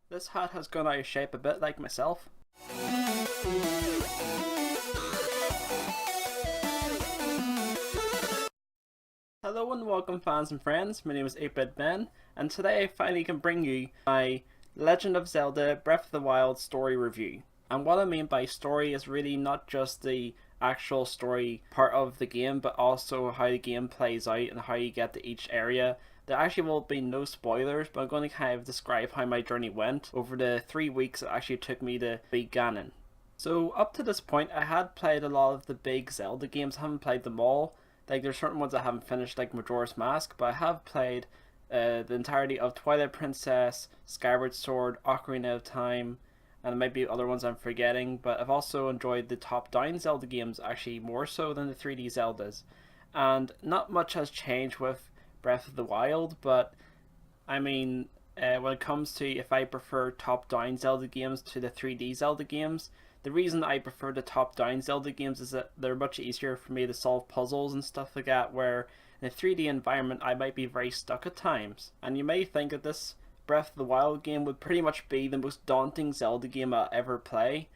This hat has gone out of shape a bit like myself. Hello and welcome fans and friends, my name is 8-Bit Ben, and today I finally can bring you my Legend of Zelda Breath of the Wild story review. And what I mean by story is really not just the actual story part of the game, but also how the game plays out and how you get to each area. There actually will be no spoilers, but I'm going to kind of describe how my journey went over the 3 weeks it actually took me to beat Gannon. So up to this point, I had played a lot of the big Zelda games. I haven't played them all. Like there's certain ones I haven't finished, like Majora's Mask, but I have played the entirety of Twilight Princess, Skyward Sword, Ocarina of Time, and there might be other ones I'm forgetting. But I've also enjoyed the top-down Zelda games actually more so than the 3D Zeldas, and not much has changed with Breath of the Wild. But I mean, when it comes to if I prefer top-down Zelda games to the 3D Zelda games, the reason I prefer the top-down Zelda games is that they're much easier for me to solve puzzles and stuff like that, where in a 3D environment I might be very stuck at times. And you may think that this Breath of the Wild game would pretty much be the most daunting Zelda game I'll ever play,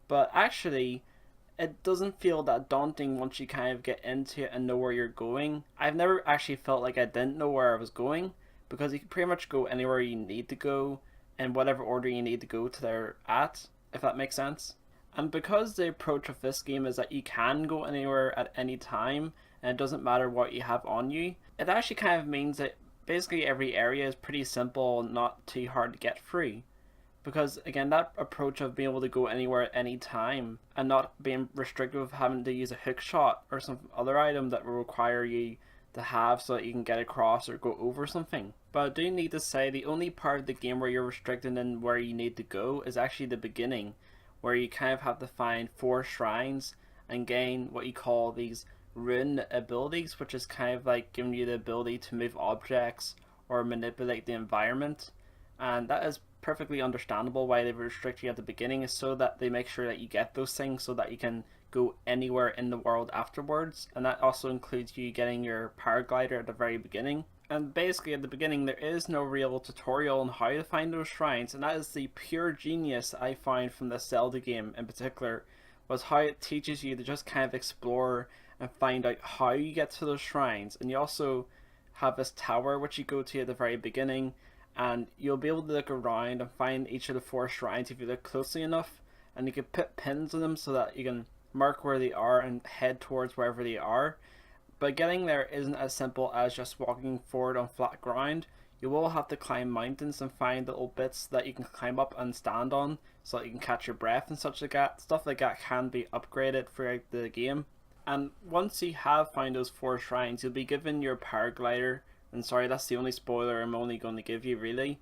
but actually it doesn't feel that daunting once you kind of get into it and know where you're going. I've never actually felt like I didn't know where I was going, because you can pretty much go anywhere you need to go in whatever order you need to go to there at, if that makes sense. And because the approach of this game is that you can go anywhere at any time and it doesn't matter what you have on you, it actually kind of means that basically every area is pretty simple and not too hard to get through. Because again, that approach of being able to go anywhere at any time and not being restricted with having to use a hook shot or some other item that will require you to have so that you can get across or go over something. But I do need to say the only part of the game where you're restricted in where you need to go is actually the beginning, where you kind of have to find 4 shrines and gain what you call these rune abilities, which is kind of like giving you the ability to move objects or manipulate the environment. And that is perfectly understandable why they restrict you at the beginning, is so that they make sure that you get those things so that you can go anywhere in the world afterwards. And that also includes you getting your paraglider at the very beginning. And basically at the beginning there is no real tutorial on how to find those shrines, and that is the pure genius I find from this Zelda game in particular, was how it teaches you to just kind of explore and find out how you get to those shrines. And you also have this tower which you go to at the very beginning, and you'll be able to look around and find each of the 4 shrines if you look closely enough, and you can put pins on them so that you can mark where they are and head towards wherever they are. But getting there isn't as simple as just walking forward on flat ground. You will have to climb mountains and find little bits that you can climb up and stand on so that you can catch your breath and such like that. Stuff like that can be upgraded throughout the game. And once you have found those 4 shrines, you'll be given your paraglider. And sorry, that's the only spoiler I'm only going to give you, really.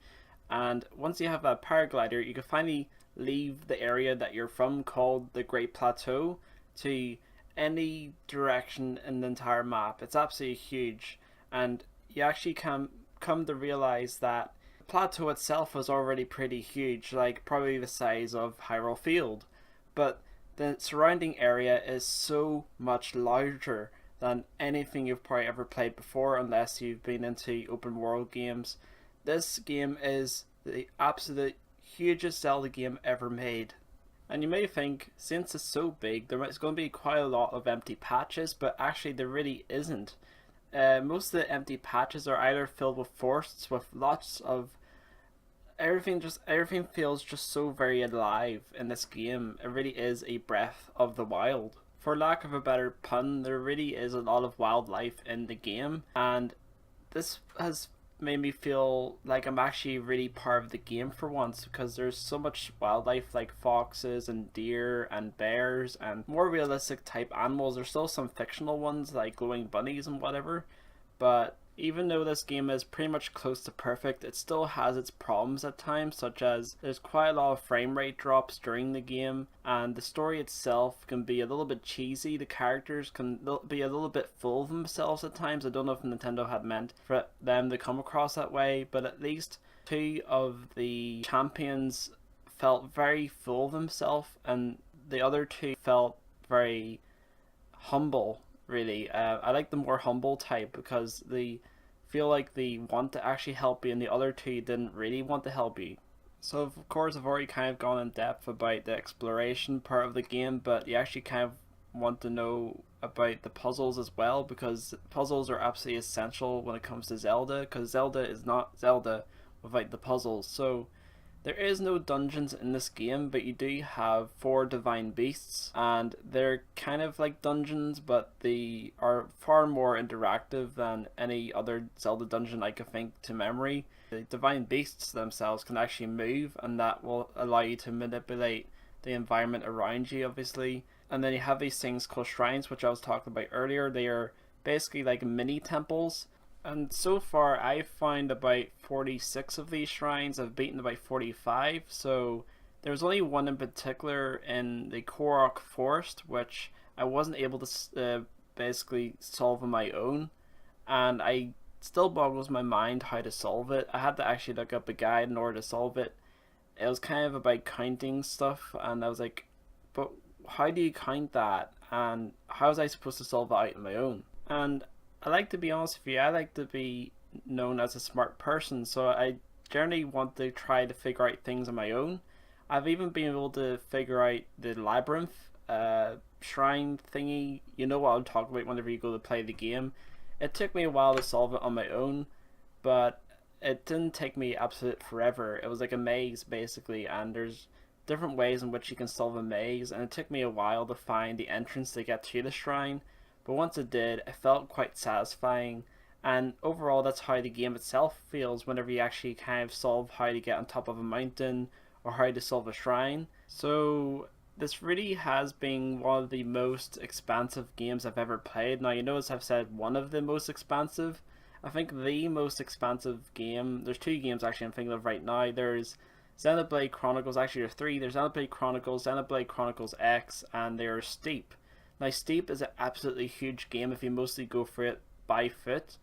And once you have that paraglider, you can finally leave the area that you're from, called the Great Plateau, to any direction in the entire map. It's absolutely huge, and you actually can come to realize that the plateau itself was already pretty huge, like probably the size of Hyrule Field, but the surrounding area is so much larger than anything you've probably ever played before, unless you've been into open world games. This game is the absolute hugest Zelda game ever made. And you may think, since it's so big, there is going to be quite a lot of empty patches, but actually there really isn't. Most of the empty patches are either filled with forests with lots of everything. Just everything feels just so very alive in this game. It really is a breath of the wild. For lack of a better pun, there really is a lot of wildlife in the game, and this has made me feel like I'm actually really part of the game for once, because there's so much wildlife like foxes and deer and bears and more realistic type animals. There's still some fictional ones like glowing bunnies and whatever, but even though this game is pretty much close to perfect, it still has its problems at times, such as there's quite a lot of frame rate drops during the game, and the story itself can be a little bit cheesy. The characters can be a little bit full of themselves at times. I don't know if Nintendo had meant for them to come across that way, but at least 2 of the champions felt very full of themselves, and the other 2 felt very humble, really. I like the more humble type because they feel like they want to actually help you, and the other 2 didn't really want to help you. So of course I've already kind of gone in depth about the exploration part of the game, but you actually kind of want to know about the puzzles as well, because puzzles are absolutely essential when it comes to Zelda, because Zelda is not Zelda without the puzzles. So there is no dungeons in this game, but you do have four divine beasts, and they're kind of like dungeons, but they are far more interactive than any other Zelda dungeon I could think to memory. The divine beasts themselves can actually move, and that will allow you to manipulate the environment around you, obviously. And then you have these things called shrines, which I was talking about earlier. They are basically like mini temples, and so far I've found about 46 of these shrines. I've beaten about 45, so there was only one in particular in the Korok Forest, which I wasn't able to basically solve on my own, and I still boggles my mind how to solve it. I had to actually look up a guide in order to solve it. It was kind of about counting stuff, and I was like, but how do you count that? And how was I supposed to solve that out on my own? And I like to be honest with you, I like to be known as a smart person, so I generally want to try to figure out things on my own. I've even been able to figure out the labyrinth shrine thingy. You know what I'm talking about whenever you go to play the game. It took me a while to solve it on my own, but it didn't take me absolute forever. It was like a maze basically, and there's different ways in which you can solve a maze, and it took me a while to find the entrance to get to the shrine. But once it did, it felt quite satisfying, and overall that's how the game itself feels whenever you actually kind of solve how to get on top of a mountain or how to solve a shrine. So this really has been one of the most expansive games I've ever played. Now you notice I've said one of the most expansive. I think the most expansive game, there's two games actually I'm thinking of right now. There's Xenoblade Chronicles, actually there's three. There's Xenoblade Chronicles, Xenoblade Chronicles X, and there's Steep. Now, Steep is an absolutely huge game if you mostly go for it by foot.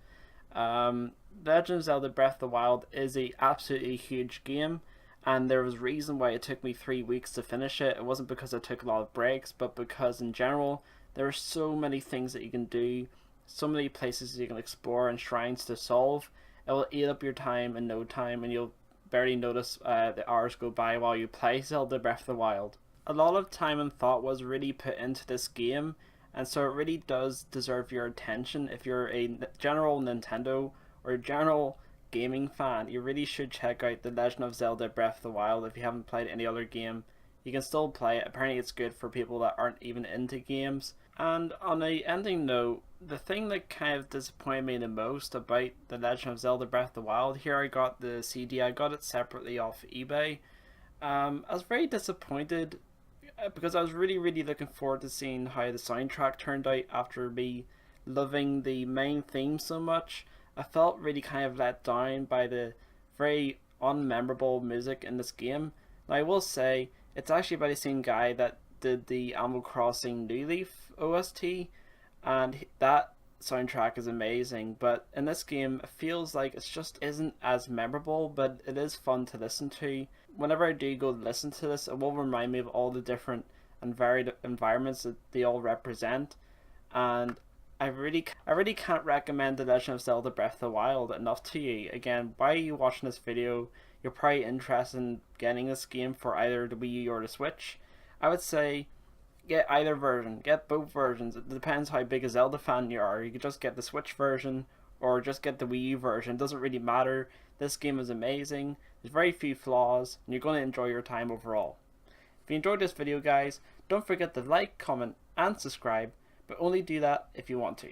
Legend of Zelda Breath of the Wild is a absolutely huge game, and there was reason why it took me 3 weeks to finish it. It wasn't because I took a lot of breaks, but because in general there are so many things that you can do, so many places you can explore and shrines to solve. It will eat up your time in no time, and you'll barely notice the hours go by while you play Zelda Breath of the Wild. A lot of time and thought was really put into this game, and so it really does deserve your attention. If you're a general Nintendo or a general gaming fan, you really should check out The Legend of Zelda Breath of the Wild. If you haven't played any other game, you can still play it. Apparently it's good for people that aren't even into games. And on a ending note, the thing that kind of disappointed me the most about The Legend of Zelda Breath of the Wild, here I got the CD, I got it separately off eBay. I was very disappointed because I was really looking forward to seeing how the soundtrack turned out after me loving the main theme so much. I felt really kind of let down by the very unmemorable music in this game. Now I will say, it's actually by the same guy that did the Animal Crossing New Leaf OST, and that soundtrack is amazing, but in this game it feels like it just isn't as memorable, but it is fun to listen to. Whenever I do go listen to this, it will remind me of all the different and varied environments that they all represent, and I really can't recommend The Legend of Zelda Breath of the Wild enough to you. Again, why are you watching this video? You're probably interested in getting this game for either the Wii U or the Switch. I would say get either version, get both versions. It depends how big a Zelda fan you are. You could just get the Switch version or just get the Wii U version. It doesn't really matter. This game is amazing. There's very few flaws, and you're going to enjoy your time overall. If you enjoyed this video, guys, don't forget to like, comment, and subscribe, but only do that if you want to.